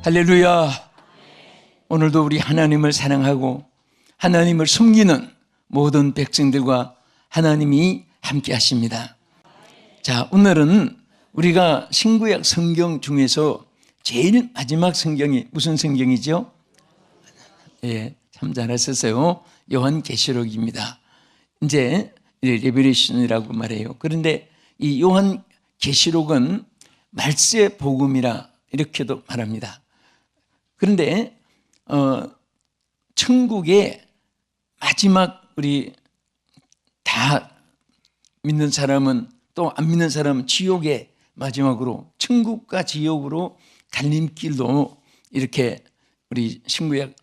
할렐루야. 오늘도 우리 하나님을 사랑하고 하나님을 섬기는 모든 백성들과 하나님이 함께 하십니다. 자, 오늘은 우리가 신구약 성경 중에서 제일 마지막 성경이 무슨 성경이죠? 예, 참 잘하셨어요. 요한계시록입니다. 이제 레벨레이션이라고 말해요. 그런데 이 요한계시록은 말세의 복음이라 이렇게도 말합니다. 그런데 천국의 마지막 우리 다 믿는 사람은 또 안 믿는 사람은 지옥의 마지막으로 천국과 지옥으로 갈림길도 이렇게 우리 신구약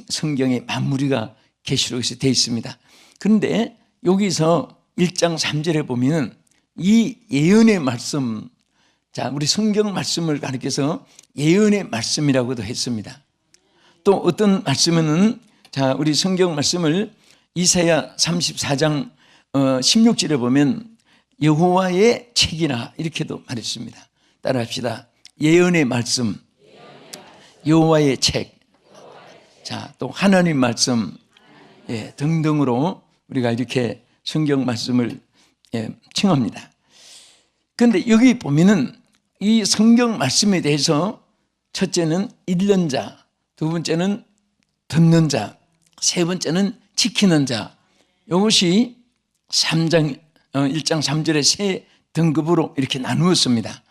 성경의 마무리가 계시록에서 되어 있습니다. 그런데 여기서 1장 3절에 보면 이 예언의 말씀, 자, 우리 성경 말씀을 가리켜서 예언의 말씀이라고도 했습니다. 또 어떤 말씀은, 자, 우리 성경 말씀을 이사야 34장 16절에 보면 여호와의 책이라 이렇게도 말했습니다. 따라합시다. 예언의 말씀, 여호와의 책, 자, 또 하나님 말씀, 예, 등등으로 우리가 이렇게 성경 말씀을 칭합니다. 그런데 여기 보면은 이 성경 말씀에 대해서 첫째는 읽는 자, 두 번째는 듣는 자, 세 번째는 지키는 자, 이것이 1장 3절의 세 등급으로 이렇게 나누었습니다.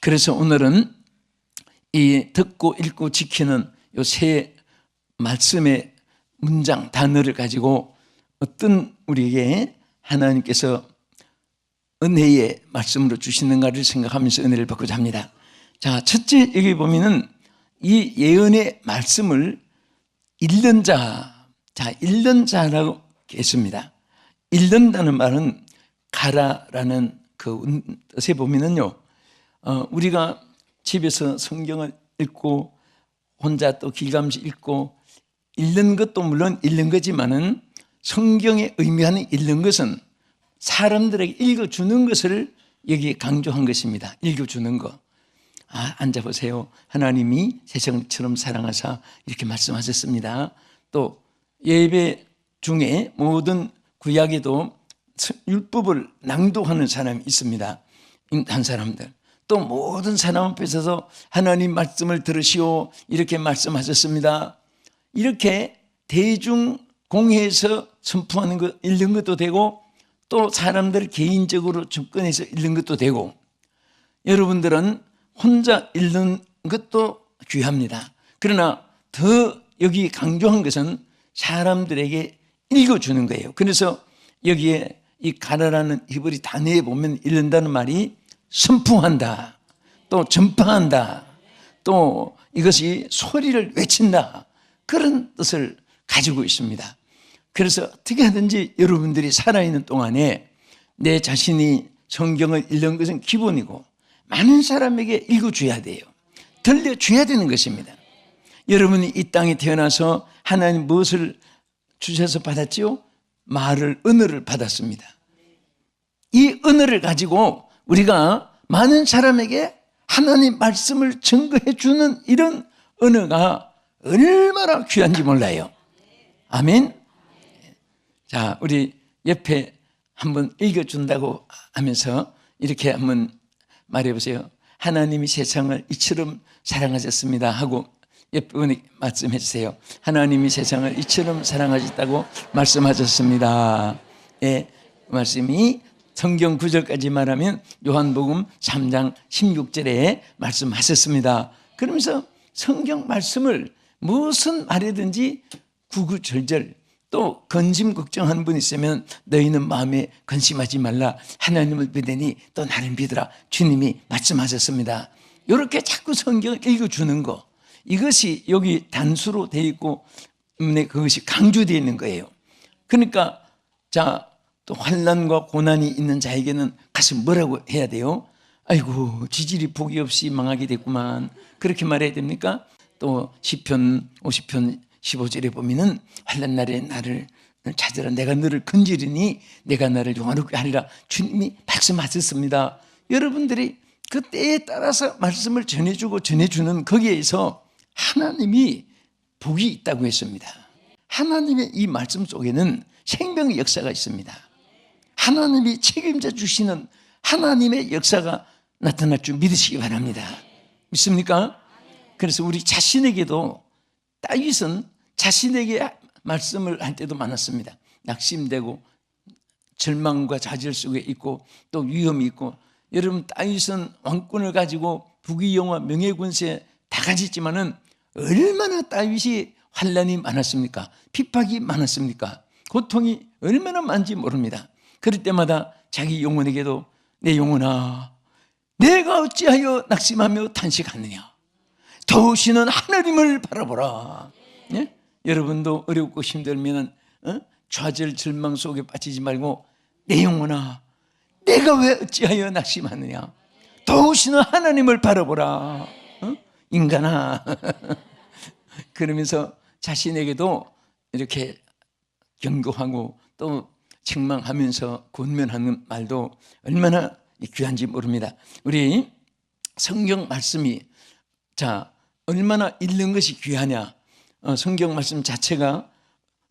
그래서 오늘은 이 듣고 읽고 지키는 이 세 말씀의 문장, 단어를 가지고 어떤 우리에게 하나님께서 은혜의 말씀으로 주시는가를 생각하면서 은혜를 받고자 합니다. 자, 첫째 여기 보면은 이 예언의 말씀을 읽는 자, 자, 읽는 자라고 했습니다. 읽는다는 말은 가라라는 그 뜻에 보면은요, 우리가 집에서 성경을 읽고 혼자 또 길가면서 읽고 읽는 것도 물론 읽는 거지만은 성경에 의미하는 읽는 것은 사람들에게 읽어주는 것을 여기에 강조한 것입니다. 읽어주는 거. 아, 앉아보세요. 하나님이 세상처럼 사랑하사 이렇게 말씀하셨습니다. 또 예배 중에 모든 구약에도 율법을 낭독하는 사람이 있습니다. 한 사람들. 또 모든 사람 앞에 서서 하나님 말씀을 들으시오 이렇게 말씀하셨습니다. 이렇게 대중공회에서 선포하는 것, 읽는 것도 되고 또 사람들 개인적으로 접근해서 읽는 것도 되고 여러분들은 혼자 읽는 것도 귀합니다. 그러나 더 여기 강조한 것은 사람들에게 읽어주는 거예요. 그래서 여기에 이 가라라는 히브리 단어에 보면 읽는다는 말이 선포한다, 또 전파한다, 또 이것이 소리를 외친다, 그런 뜻을 가지고 있습니다. 그래서 어떻게 하든지 여러분들이 살아있는 동안에 내 자신이 성경을 읽는 것은 기본이고 많은 사람에게 읽어줘야 돼요. 들려줘야 되는 것입니다. 여러분이 이 땅에 태어나서 하나님 무엇을 주셔서 받았지요? 말을, 언어를 받았습니다. 이 언어를 가지고 우리가 많은 사람에게 하나님 말씀을 증거해 주는 이런 언어가 얼마나 귀한지 몰라요. 아멘. 자, 우리 옆에 한번 읽어준다고 하면서 이렇게 한번 말해보세요. 하나님이 세상을 이처럼 사랑하셨습니다 하고 옆에 분이 말씀해 주세요. 하나님이 세상을 이처럼 사랑하셨다고 말씀하셨습니다. 예, 말씀이 성경 9절까지 말하면 요한복음 3장 16절에 말씀하셨습니다. 그러면서 성경 말씀을 무슨 말이든지 구구절절 또 근심 걱정하는 분 있으면 너희는 마음에 근심하지 말라. 하나님을 믿으니 또 나를 믿으라. 주님이 말씀하셨습니다. 이렇게 자꾸 성경을 읽어주는 거, 이것이 여기 단수로 되어 있고 그것이 강조되어 있는 거예요. 그러니까 자, 또 환난과 고난이 있는 자에게는 가서 뭐라고 해야 돼요? 아이고, 지질이 복이 없이 망하게 됐구만, 그렇게 말해야 됩니까? 또 시편 50편 15절에 보면은 환난 날에 나를 찾으라. 내가 너를 건지리니 내가 나를 용화롭게 하리라. 주님이 말씀하셨습니다. 여러분들이 그 때에 따라서 말씀을 전해주고 전해주는 거기에서 하나님이 복이 있다고 했습니다. 하나님의 이 말씀 속에는 생명의 역사가 있습니다. 하나님이 책임져 주시는 하나님의 역사가 나타날 줄 믿으시기 바랍니다. 믿습니까? 그래서 우리 자신에게도 다윗은 자신에게 말씀을 할 때도 많았습니다. 낙심되고 절망과 좌절 속에 있고 또 위험이 있고, 여러분 다윗은 왕권을 가지고 부귀영화 명예군세 다 가졌지만은 얼마나 다윗이 환난이 많았습니까? 핍박이 많았습니까? 고통이 얼마나 많은지 모릅니다. 그럴 때마다 자기 영혼에게도 내 영혼아 내가 어찌하여 낙심하며 탄식하느냐, 도우시는 하나님을 바라보라. 예? 여러분도 어렵고 힘들면 좌절 절망 속에 빠지지 말고 내 영혼아 내가 왜 어찌하여 낙심하느냐, 도우시는 하나님을 바라보라. 인간아. 그러면서 자신에게도 이렇게 경고하고 또 책망하면서 권면하는 말도 얼마나 귀한지 모릅니다. 우리 성경 말씀이 얼마나 읽는 것이 귀하냐, 성경 말씀 자체가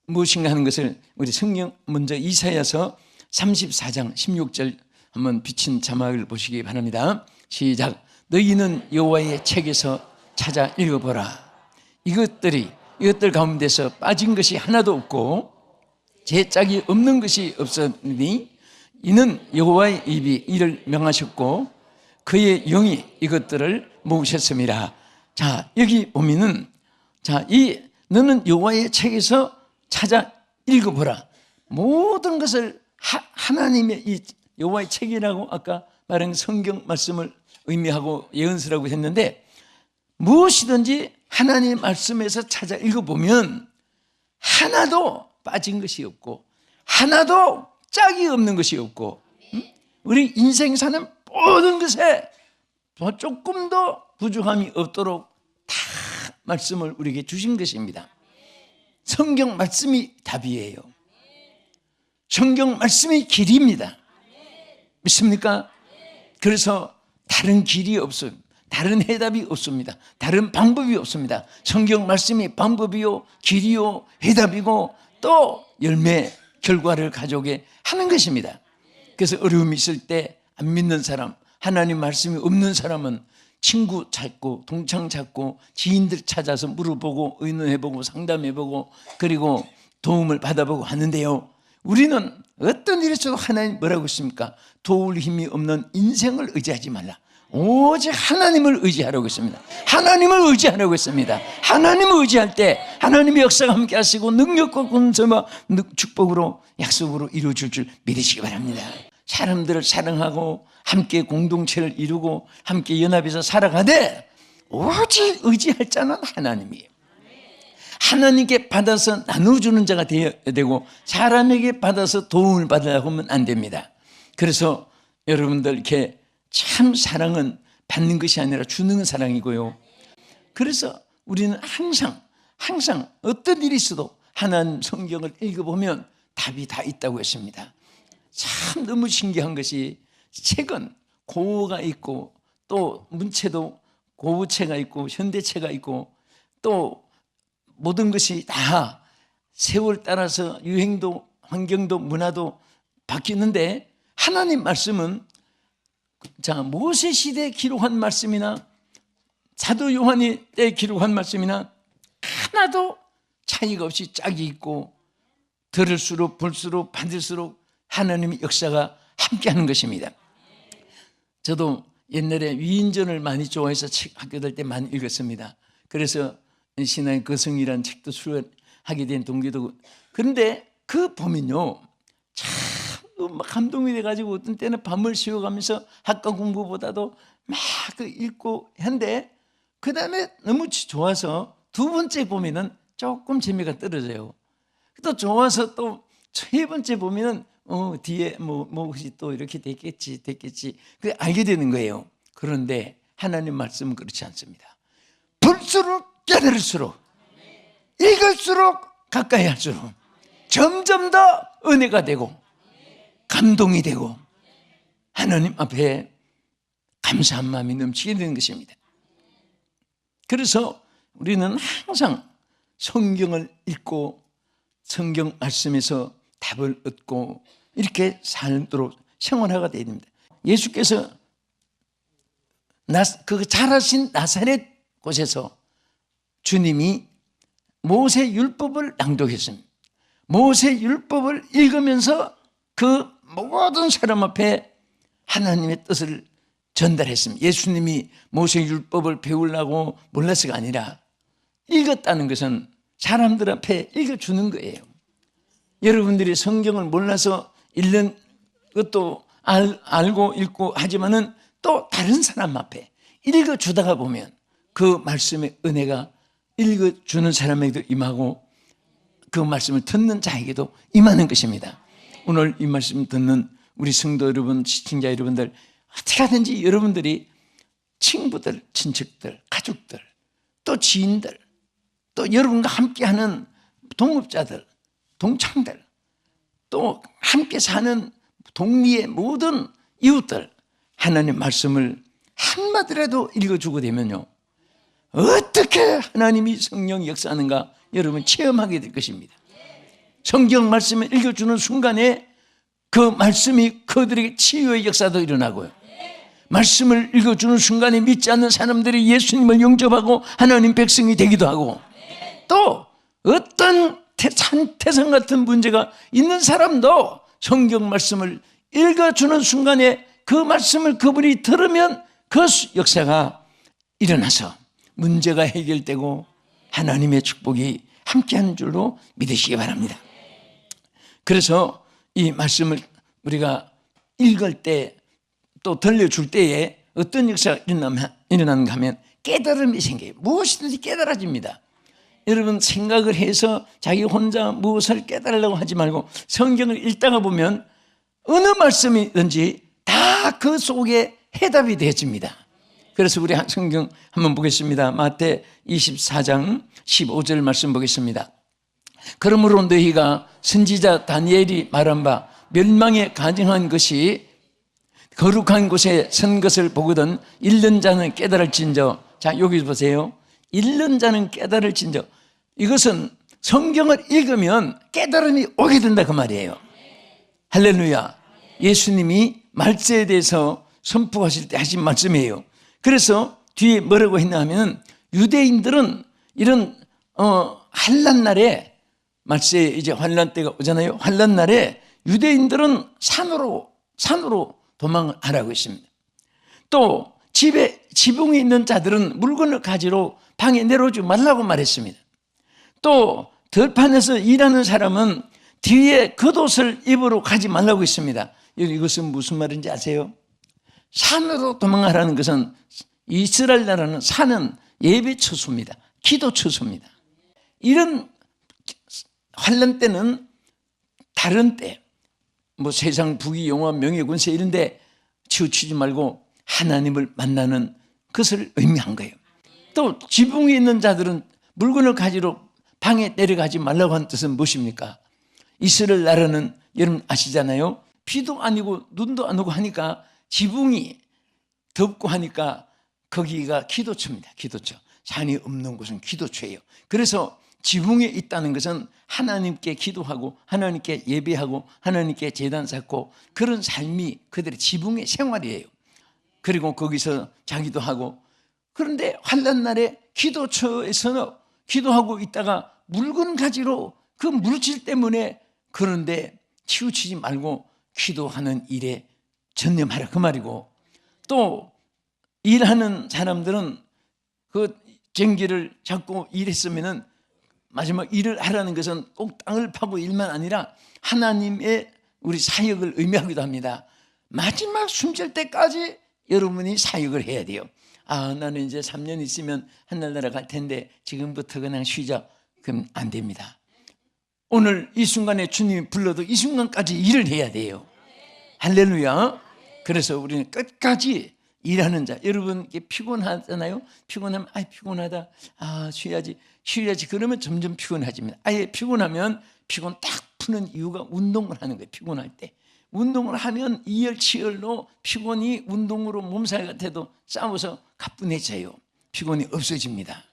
무엇인가 하는 것을 우리 성경 먼저 이사야서 34장 16절 한번 비친 자막을 보시기 바랍니다. 시작. 너희는 여호와의 책에서 찾아 읽어보라. 이것들 가운데서 빠진 것이 하나도 없고 제짝이 없는 것이 없으니 이는 여호와의 입이 이를 명하셨고 그의 영이 이것들을 모으셨습니다. 자, 여기 보면은 너는 여호와의 책에서 찾아 읽어보라. 모든 것을 하나님의 이 여호와의 책이라고 아까 말한 성경 말씀을 의미하고 예언서라고 했는데, 무엇이든지 하나님의 말씀에서 찾아 읽어보면 하나도 빠진 것이 없고 하나도 짝이 없는 것이 없고, 우리 인생 사는 모든 것에 조금도 부족함이 없도록 다 말씀을 우리에게 주신 것입니다. 성경 말씀이 답이에요. 성경 말씀이 길입니다. 믿습니까? 그래서 다른 길이 없어요. 다른 해답이 없습니다. 다른 방법이 없습니다. 성경 말씀이 방법이요, 길이요, 해답이고 또 열매, 결과를 가져오게 하는 것입니다. 그래서 어려움이 있을 때 안 믿는 사람, 하나님 말씀이 없는 사람은 친구 찾고 동창 찾고 지인들 찾아서 물어보고 의논해보고 상담해보고 그리고 도움을 받아보고 하는데요, 우리는 어떤 일이 있어도 하나님 뭐라고 했습니까? 도울 힘이 없는 인생을 의지하지 말라. 오직 하나님을 의지하라고 했습니다. 하나님을 의지하라고 했습니다. 하나님을 의지할 때 하나님의 역사가 함께 하시고 능력과 권세와 축복으로 약속으로 이루어질 줄 믿으시기 바랍니다. 사람들을 사랑하고 함께 공동체를 이루고 함께 연합해서 살아가되 오직 의지할 자는 하나님이에요. 하나님께 받아서 나눠주는 자가 되어야 되고 사람에게 받아서 도움을 받으려고 하면 안 됩니다. 그래서 여러분들 이렇게 참 사랑은 받는 것이 아니라 주는 사랑이고요. 그래서 우리는 항상 어떤 일이 있어도 하나님 성경을 읽어보면 답이 다 있다고 했습니다. 참 너무 신기한 것이 책은 고어가 있고 또 문체도 고어체가 있고 현대체가 있고 또 모든 것이 다 세월 따라서 유행도 환경도 문화도 바뀌는데, 하나님 말씀은 모세 시대에 기록한 말씀이나 사도 요한이 때 기록한 말씀이나 하나도 차이가 없이 짝이 있고 들을수록 볼수록 받을수록 하나님의 역사가 함께하는 것입니다. 저도 옛날에 위인전을 많이 좋아해서 책 학교 다닐 때 많이 읽었습니다. 그래서 신화의 거성이라는 책도 수료하게 된 동기도. 그런데 그 보면요 참 감동이 돼가지고 어떤 때는 밤을 새워가면서 학과 공부보다도 막 읽고 한데 그 다음에 너무 좋아서 두 번째 보면은 조금 재미가 떨어져요. 또 좋아서 또 세 번째 보면은 뒤에 혹시 또 이렇게 됐겠지 그 알게 되는 거예요. 그런데 하나님 말씀은 그렇지 않습니다. 볼수록 깨달을수록 읽을수록 가까이 할수록 점점 더 은혜가 되고 감동이 되고 하나님 앞에 감사한 마음이 넘치게 되는 것입니다. 그래서 우리는 항상 성경을 읽고 성경 말씀에서 답을 얻고 이렇게 살도록 생활하게 되어야 됩니다. 예수께서 그 자라신 나사렛 곳에서 주님이 모세 율법을 낭독했습니다. 모세 율법을 읽으면서 그 모든 사람 앞에 하나님의 뜻을 전달했습니다. 예수님이 모세 율법을 배우려고 몰라서가 아니라 읽었다는 것은 사람들 앞에 읽어주는 거예요. 여러분들이 성경을 몰라서 읽는 것도 알고 읽고 하지만은 또 다른 사람 앞에 읽어주다가 보면 그 말씀의 은혜가 읽어주는 사람에게도 임하고 그 말씀을 듣는 자에게도 임하는 것입니다. 오늘 이 말씀 듣는 우리 성도 여러분, 시청자 여러분들, 어떻게 하든지 여러분들이 친구들, 친척들, 가족들, 또 지인들, 또 여러분과 함께하는 동업자들, 동창들, 또 함께 사는 동리의 모든 이웃들, 하나님의 말씀을 한마디라도 읽어주고 되면요, 어떻게 하나님이 성령 역사하는가 여러분 체험하게 될 것입니다. 성경 말씀을 읽어주는 순간에 그 말씀이 그들에게 치유의 역사도 일어나고요, 말씀을 읽어주는 순간에 믿지 않는 사람들이 예수님을 영접하고 하나님 백성이 되기도 하고, 또 어떤 태산 같은 문제가 있는 사람도 성경 말씀을 읽어주는 순간에 그 말씀을 그분이 들으면 그 역사가 일어나서 문제가 해결되고 하나님의 축복이 함께하는 줄로 믿으시기 바랍니다. 그래서 이 말씀을 우리가 읽을 때 또 들려줄 때에 어떤 역사가 일어나는가 하면 깨달음이 생겨요. 무엇이든지 깨달아집니다. 여러분 생각을 해서 자기 혼자 무엇을 깨달으려고 하지 말고 성경을 읽다가 보면 어느 말씀이든지 다 그 속에 해답이 되어집니다. 그래서 우리 성경 한번 보겠습니다. 마태 24장 15절 말씀 보겠습니다. 그러므로 너희가 선지자 다니엘이 말한 바 멸망에 가증한 것이 거룩한 곳에 선 것을 보거든 읽는 자는 깨달을진저. 자, 여기 보세요. 읽는 자는 깨달을진저. 이것은 성경을 읽으면 깨달음이 오게 된다 그 말이에요. 할렐루야. 예수님이 말세에 대해서 선포하실 때 하신 말씀이에요. 그래서 뒤에 뭐라고 했나 하면 유대인들은 이런 환난 날에, 말세 이제 환난 때가 오잖아요. 환난 날에 유대인들은 산으로 도망을 하라고 했습니다. 또 집에 지붕이 있는 자들은 물건을 가지러 방에 내려오지 말라고 말했습니다. 또 들판에서 일하는 사람은 뒤에 겉옷을 입으러 가지 말라고 했습니다. 이것은 무슨 말인지 아세요? 산으로 도망하라는 것은 이스라엘 나라는 산은 예배 처소입니다. 기도 처소입니다. 이런 환난 때는 다른 때, 뭐 세상 부귀 영화 명예 권세 이런 데 치우치지 말고 하나님을 만나는 것을 의미한 거예요. 또 지붕에 있는 자들은 물건을 가지러 방에 내려가지 말라고 한 뜻은 무엇입니까? 이스라엘 나라는 여러분 아시잖아요. 비도 아니고 눈도 안 오고 하니까 지붕이 덥고 하니까 거기가 기도처입니다. 기도처. 산이 없는 곳은 기도처예요. 그래서 지붕에 있다는 것은 하나님께 기도하고 하나님께 예배하고 하나님께 제단 쌓고 그런 삶이 그들의 지붕의 생활이에요. 그리고 거기서 자기도 하고, 그런데 환난 날에 기도처에서는 기도하고 있다가 물건 가지러 그 물질 때문에 그런데 치우치지 말고 기도하는 일에 전념하라 그 말이고, 또 일하는 사람들은 그 전기를 잡고 일했으면은 마지막 일을 하라는 것은 꼭 땅을 파고 일만 아니라 하나님의 우리 사역을 의미하기도 합니다. 마지막 숨질 때까지 여러분이 사역을 해야 돼요. 아, 나는 이제 3년 있으면 하늘나라 갈 텐데 지금부터 그냥 쉬자. 그럼 안 됩니다. 오늘 이 순간에 주님이 불러도 이 순간까지 일을 해야 돼요. 할렐루야. 그래서 우리는 끝까지 일하는 자. 여러분 피곤하잖아요. 피곤하면 피곤하다. 쉬어야지. 그러면 점점 피곤해집니다. 아예 피곤하면 피곤 딱 푸는 이유가 운동을 하는 거예요. 피곤할 때 운동을 하면 이열치열로 피곤이 운동으로 몸살 같아도 싸워서 가뿐해져요. 피곤이 없어집니다.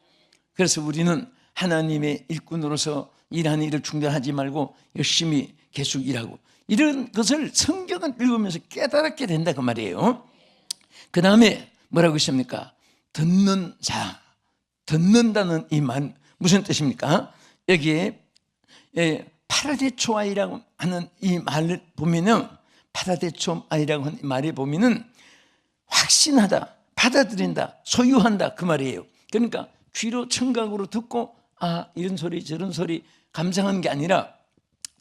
그래서 우리는 하나님의 일꾼으로서 일하는 일을 중단하지 말고 열심히 계속 일하고, 이런 것을 성경을 읽으면서 깨달았게 된다 그 말이에요. 그 다음에 뭐라고 했습니까? 듣는 자. 듣는다는 이 말 무슨 뜻입니까? 여기에 파라데초아이라고 하는 이 말을 보면은, 파라데초아이라고 하는 이 말에 보면은 확신하다, 받아들인다, 소유한다 그 말이에요. 그러니까 귀로 청각으로 듣고 이런 소리 저런 소리 감상하는 게 아니라,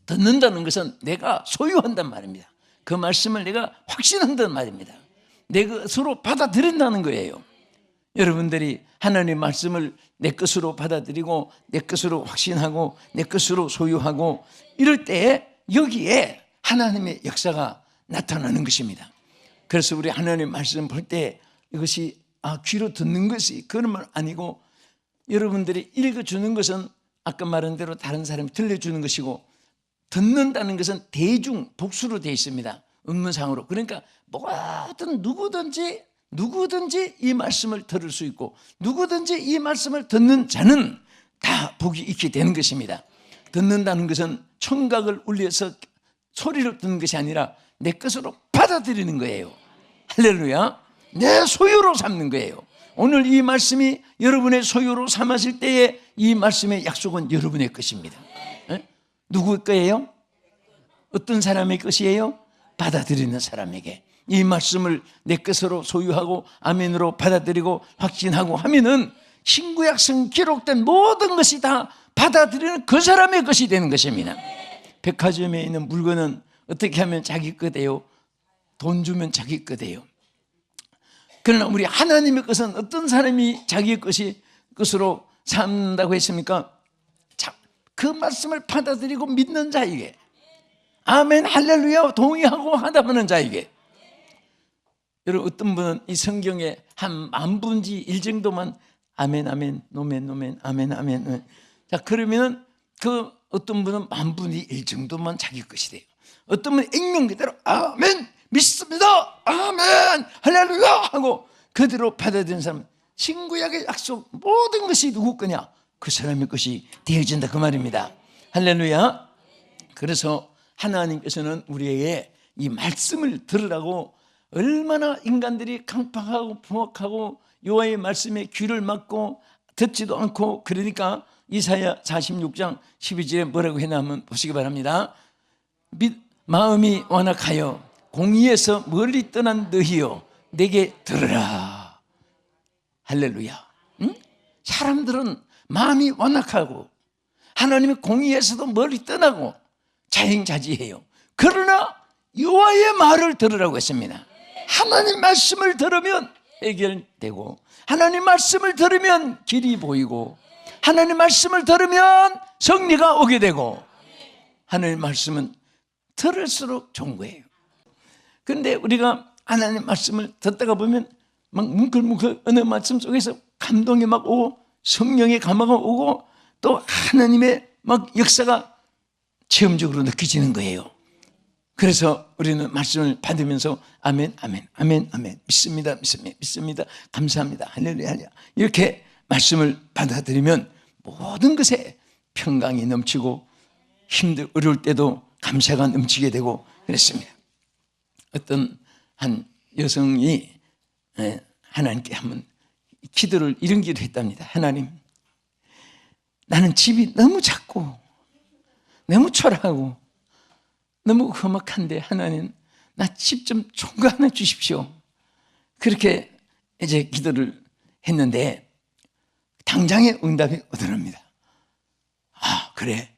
듣는다는 것은 내가 소유한단 말입니다. 그 말씀을 내가 확신한다는 말입니다. 내 것으로 받아들인다는 거예요. 여러분들이 하나님의 말씀을 내 것으로 받아들이고 내 것으로 확신하고 내 것으로 소유하고 이럴 때 여기에 하나님의 역사가 나타나는 것입니다. 그래서 우리 하나님의 말씀 볼 때 이것이 귀로 듣는 것이 그런 말 아니고, 여러분들이 읽어주는 것은 아까 말한 대로 다른 사람이 들려주는 것이고, 듣는다는 것은 대중, 복수로 되어 있습니다. 음문상으로. 그러니까 모든 누구든지 이 말씀을 들을 수 있고, 누구든지 이 말씀을 듣는 자는 다 복이 있게 되는 것입니다. 듣는다는 것은 청각을 울려서 소리를 듣는 것이 아니라 내 것으로 받아들이는 거예요. 할렐루야. 내 소유로 삼는 거예요. 오늘 이 말씀이 여러분의 소유로 삼았을 때에 이 말씀의 약속은 여러분의 것입니다. 누구 거예요? 어떤 사람의 것이에요? 받아들이는 사람에게. 이 말씀을 내 것으로 소유하고 아멘으로 받아들이고 확신하고 하면은 신구약성 기록된 모든 것이 다 받아들이는 그 사람의 것이 되는 것입니다. 백화점에 있는 물건은 어떻게 하면 자기 거돼요? 돈 주면 자기 거돼요. 그러나 우리 하나님의 것은 어떤 사람이 자기 것으로 삼는다고 했습니까? 그 말씀을 받아들이고 믿는 자에게, 아멘 할렐루야 동의하고 하다하는 자에게. 여러분, 어떤 분은 이 성경에 한 10,000분지 1 정도만 아멘 아멘 노멘 노멘 아멘 아멘. 자, 그러면 그 어떤 분은 10,000분의 1 정도만 자기 것이 돼요. 어떤 분은 익명 그대로 아멘 믿습니다 아멘 할렐루야 하고 그대로 받아들이는 사람은 신구약의 약속 모든 것이 누구 거냐? 그 사람의 것이 되어진다 그 말입니다. 할렐루야. 그래서 하나님께서는 우리에게 이 말씀을 들으라고 얼마나 인간들이 강팍하고 부악하고 여호와의 말씀에 귀를 막고 듣지도 않고, 그러니까 이사야 46장 12절에 뭐라고 했나 한번 보시기 바랍니다. 마음이 완악하여 공의에서 멀리 떠난 너희여 내게 들으라. 할렐루야. 응? 사람들은 마음이 완악하고 하나님의 공의에서도 멀리 떠나고 자행자지해요. 그러나 여호와의 말을 들으라고 했습니다. 하나님 말씀을 들으면 해결되고, 하나님 말씀을 들으면 길이 보이고, 하나님 말씀을 들으면 승리가 오게 되고, 하나님 말씀은 들을수록 좋은 거예요. 그런데 우리가 하나님 말씀을 듣다가 보면 막 뭉클뭉클 어느 말씀 속에서 감동이 막 오고 성령의 감화가 오고 또 하나님의 막 역사가 체험적으로 느껴지는 거예요. 그래서 우리는 말씀을 받으면서 아멘 아멘 아멘 아멘 믿습니다 믿습니다 믿습니다 감사합니다 할렐루야 할렐루야 이렇게 말씀을 받아들이면 모든 것에 평강이 넘치고 어려울 때도 감사가 넘치게 되고 그랬습니다. 어떤 한 여성이 하나님께 한번 기도를 이런 기도를 했답니다. 하나님, 나는 집이 너무 작고 너무 초라하고 너무 험악한데 하나님 나 집 좀 좋은 거 하나 주십시오. 그렇게 이제 기도를 했는데 당장의 응답이 오더랍니다. 아, 그래,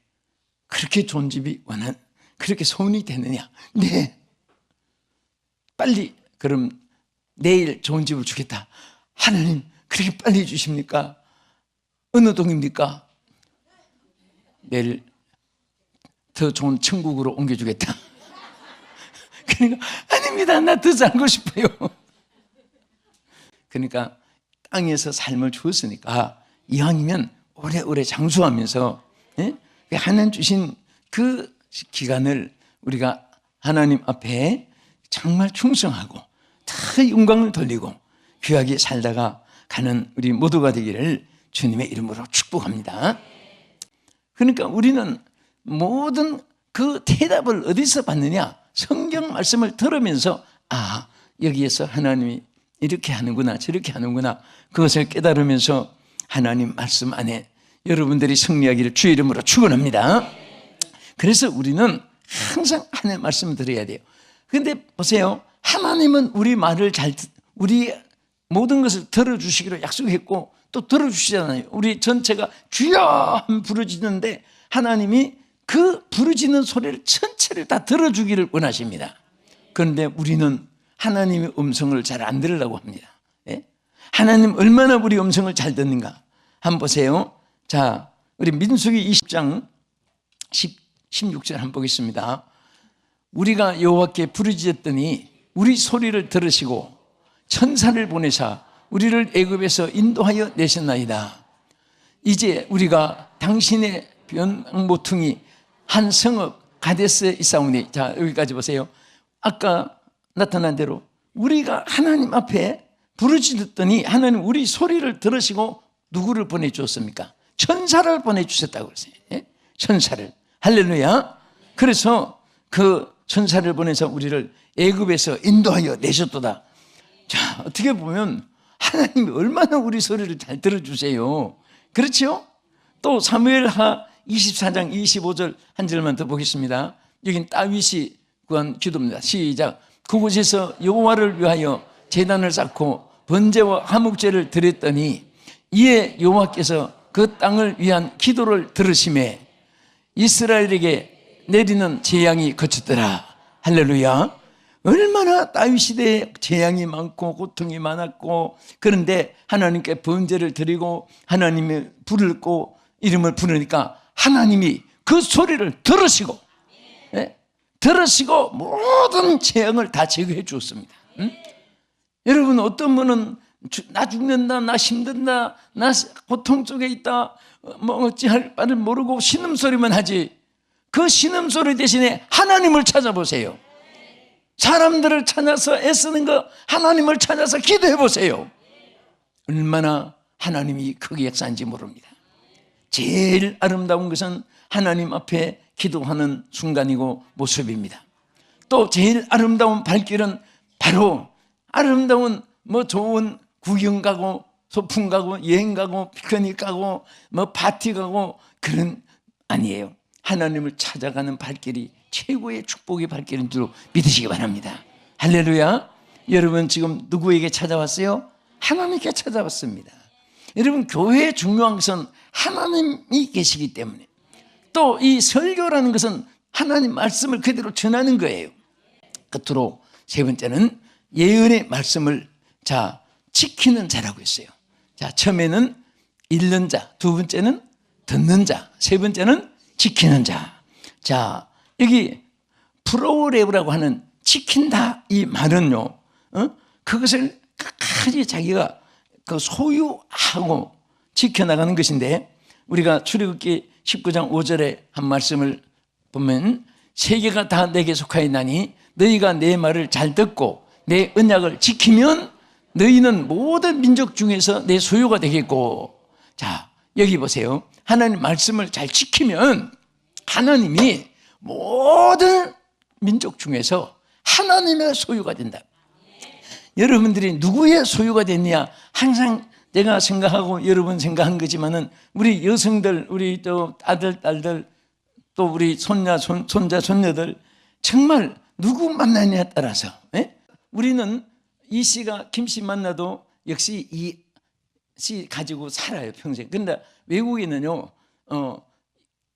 그렇게 좋은 집이 그렇게 소원이 되느냐? 네, 빨리 그럼 내일 좋은 집을 주겠다. 하나님 그렇게 빨리 주십니까? 어느 동입니까? 내일 더 좋은 천국으로 옮겨주겠다. 그러니까 아닙니다, 나 더 살고 싶어요. 그러니까 땅에서 삶을 주었으니까 이왕이면 오래오래 장수하면서 하나님 주신 그 기간을 우리가 하나님 앞에 정말 충성하고 다 영광을 돌리고 귀하게 살다가 가는 우리 모두가 되기를 주님의 이름으로 축복합니다. 그러니까 우리는 모든 그 대답을 어디서 받느냐? 성경 말씀을 들으면서 여기에서 하나님이 이렇게 하는구나 저렇게 하는구나 그것을 깨달으면서 하나님 말씀 안에 여러분들이 승리하기를 주의 이름으로 축원합니다. 그래서 우리는 항상 하나님의 말씀을 들어야 돼요. 그런데 보세요, 하나님은 우리 말을 우리 모든 것을 들어주시기로 약속했고 또 들어주시잖아요. 우리 전체가 주여 하면 부르짖는데 하나님이 그 부르짖는 소리를 전체를 다 들어주기를 원하십니다. 그런데 우리는 하나님의 음성을 잘 안 들으려고 합니다. 하나님 얼마나 우리 음성을 잘 듣는가 한번 보세요. 자, 우리 민수기 20장 16절 한번 보겠습니다. 우리가 여호와께 부르짖었더니 우리 소리를 들으시고 천사를 보내사 우리를 애굽에서 인도하여 내셨나이다. 이제 우리가 당신의 변모퉁이 한 성읍 가데스에 있사오니. 자, 여기까지 보세요. 아까 나타난 대로 우리가 하나님 앞에 부르짖었더니 하나님 우리 소리를 들으시고 누구를 보내주었습니까? 천사를 보내주셨다고 그랬어요. 천사를. 할렐루야. 그래서 그 천사를 보내서 우리를 애굽에서 인도하여 내셨도다. 자, 어떻게 보면 하나님이 얼마나 우리 소리를 잘 들어주세요. 그렇죠? 또 사무엘하 24장 25절 한 절만 더 보겠습니다. 여긴 다윗이 구한 기도입니다. 시작. 그곳에서 여호와를 위하여 제단을 쌓고 번제와 화목제를 드렸더니 이에 여호와께서 그 땅을 위한 기도를 들으심에 이스라엘에게 내리는 재앙이 그쳤더라. 할렐루야. 얼마나 다윗 시대에 재앙이 많고 고통이 많았고, 그런데 하나님께 번제를 드리고 하나님의 불을 끄고 이름을 부르니까 하나님이 그 소리를 들으시고 들으시고 모든 재앙을 다 제거해 주었습니다. 여러분, 어떤 분은 나 죽는다, 나 힘든다, 나 고통 속에 있다, 뭐 어찌할 바를 모르고 신음소리만 하지. 그 신음소리 대신에 하나님을 찾아보세요. 사람들을 찾아서 애쓰는 거 하나님을 찾아서 기도해 보세요. 얼마나 하나님이 크게 역사한지 모릅니다. 제일 아름다운 것은 하나님 앞에 기도하는 순간이고 모습입니다. 또 제일 아름다운 발길은 바로 아름다운 좋은 구경 가고 소풍 가고 여행 가고 피크닉 가고 파티 가고 그런 아니에요. 하나님을 찾아가는 발길이 최고의 축복의 발길인 줄 믿으시기 바랍니다. 할렐루야. 여러분 지금 누구에게 찾아왔어요? 하나님께 찾아왔습니다. 여러분, 교회의 중요한 것은 하나님이 계시기 때문에, 또 이 설교라는 것은 하나님 말씀을 그대로 전하는 거예요. 끝으로 세 번째는 예언의 말씀을 지키는 자라고 했어요. 처음에는 읽는 자, 두 번째는 듣는 자, 세 번째는 지키는 자. 여기 프로레브라고 하는 지킨다 이 말은요, 그것을 끝까지 자기가 그 소유하고 지켜나가는 것인데, 우리가 출애굽기 19장 5절에 한 말씀을 보면 세계가 다 내게 속하였나니 너희가 내 말을 잘 듣고 내 언약을 지키면 너희는 모든 민족 중에서 내 소유가 되겠고. 자, 여기 보세요. 하나님 말씀을 잘 지키면 하나님이 모든 민족 중에서 하나님의 소유가 된다. 여러분들이 누구의 소유가 됐냐? 항상 내가 생각하고 여러분 생각한 거지만은 우리 여성들, 우리 또 아들, 딸들, 또 우리 손자, 손녀들 정말 누구 만나느냐에 따라서 우리는 이 씨가 김 씨 만나도 역시 이 씨 가지고 살아요, 평생. 그런데 외국에는요,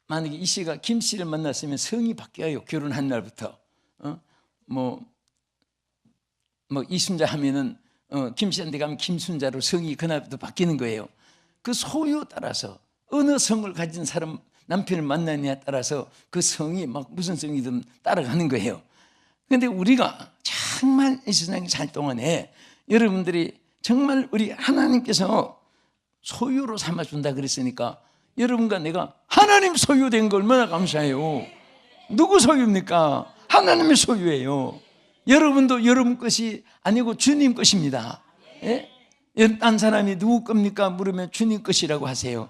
만약에 이 씨가 김 씨를 만났으면 성이 바뀌어요. 결혼한 날부터. 이순자 하면은 김 씨한테 가면 김순자로 성이 그날부터 바뀌는 거예요. 그 소유 따라서 어느 성을 가진 사람 남편을 만나느냐에 따라서 그 성이 무슨 성이든 따라가는 거예요. 그런데 우리가 정말 이 세상에 살 동안에 여러분들이 정말 우리 하나님께서 소유로 삼아준다 그랬으니까 여러분과 내가 하나님 소유된 거 얼마나 감사해요. 누구 소유입니까? 하나님의 소유예요. 여러분도 여러분 것이 아니고 주님 것입니다. 예? 딴 사람이 누구 겁니까? 물으면 주님 것이라고 하세요.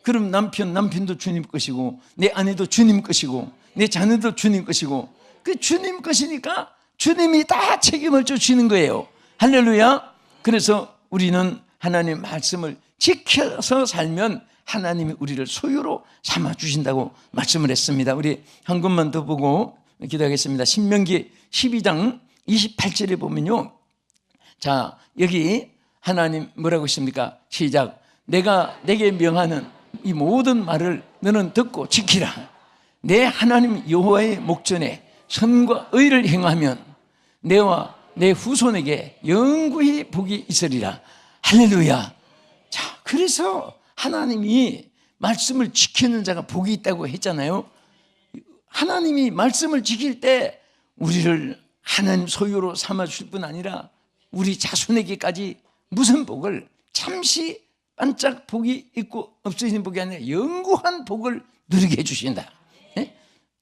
그럼 남편도 주님 것이고, 내 아내도 주님 것이고, 내 자녀도 주님 것이고, 그 주님 것이니까 주님이 다 책임을 져주시는 거예요. 할렐루야. 그래서 우리는 하나님의 말씀을 지켜서 살면 하나님이 우리를 소유로 삼아주신다고 말씀을 했습니다. 우리 한 것만 더 보고 기도하겠습니다. 신명기 12장 28절에 보면요, 자, 여기 하나님 뭐라고 했습니까? 시작. 내가 내게 명하는 이 모든 말을 너는 듣고 지키라. 내 하나님 여호와의 목전에 선과 의를 행하면 내와 내 후손에게 영구히 복이 있으리라. 할렐루야. 자, 그래서 하나님이 말씀을 지키는 자가 복이 있다고 했잖아요. 하나님이 말씀을 지킬 때 우리를 하나님 소유로 삼아주실 뿐 아니라 우리 자손에게까지 무슨 복을, 잠시 반짝 복이 있고 없어지는 복이 아니라 영구한 복을 누리게 해주신다. 예?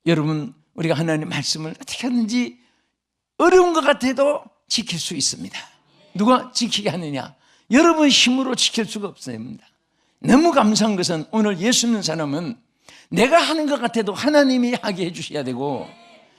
여러분, 우리가 하나님의 말씀을 어떻게 하는지 어려운 것 같아도 지킬 수 있습니다. 누가 지키게 하느냐? 여러분 힘으로 지킬 수가 없습니다. 너무 감사한 것은 오늘 예수 믿는 사람은 내가 하는 것 같아도 하나님이 하게 해주셔야 되고,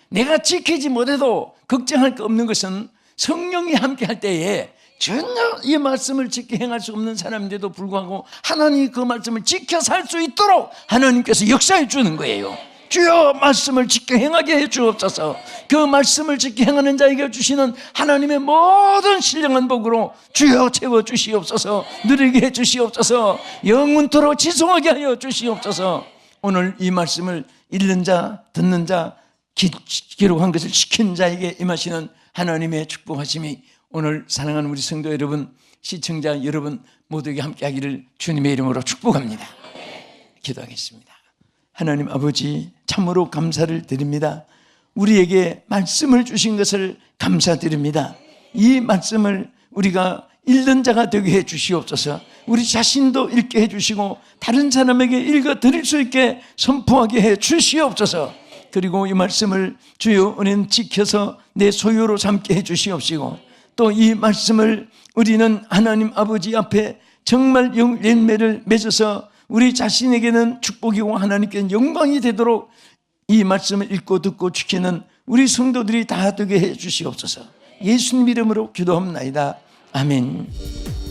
내가 지키지 못해도 걱정할 거 없는 것은 성령이 함께 할 때에 전혀 이 말씀을 지켜 행할 수 없는 사람인데도 불구하고 하나님이 그 말씀을 지켜 살 수 있도록 하나님께서 역사해 주는 거예요. 주여 말씀을 지켜 행하게 해 주옵소서. 그 말씀을 지켜 행하는 자에게 주시는 하나님의 모든 신령한 복으로 주여 채워 주시옵소서. 누리게 해 주시옵소서. 영원토록 지속하게 하여 주시옵소서. 오늘 이 말씀을 읽는 자, 듣는 자, 기록한 것을 지키는 자에게 임하시는 하나님의 축복하심이 오늘 사랑하는 우리 성도 여러분, 시청자 여러분 모두에게 함께하기를 주님의 이름으로 축복합니다. 기도하겠습니다. 하나님 아버지, 참으로 감사를 드립니다. 우리에게 말씀을 주신 것을 감사드립니다. 이 말씀을 우리가 읽는 자가 되게 해 주시옵소서. 우리 자신도 읽게 해 주시고 다른 사람에게 읽어 드릴 수 있게 선포하게 해 주시옵소서. 그리고 이 말씀을 주여 은혜는 지켜서 내 소유로 삼게 해 주시옵시고, 또 이 말씀을 우리는 하나님 아버지 앞에 정말 열매를 맺어서 우리 자신에게는 축복이고 하나님께는 영광이 되도록 이 말씀을 읽고 듣고 지키는 우리 성도들이 다 되게 해 주시옵소서. 예수님 이름으로 기도합나이다. 아멘.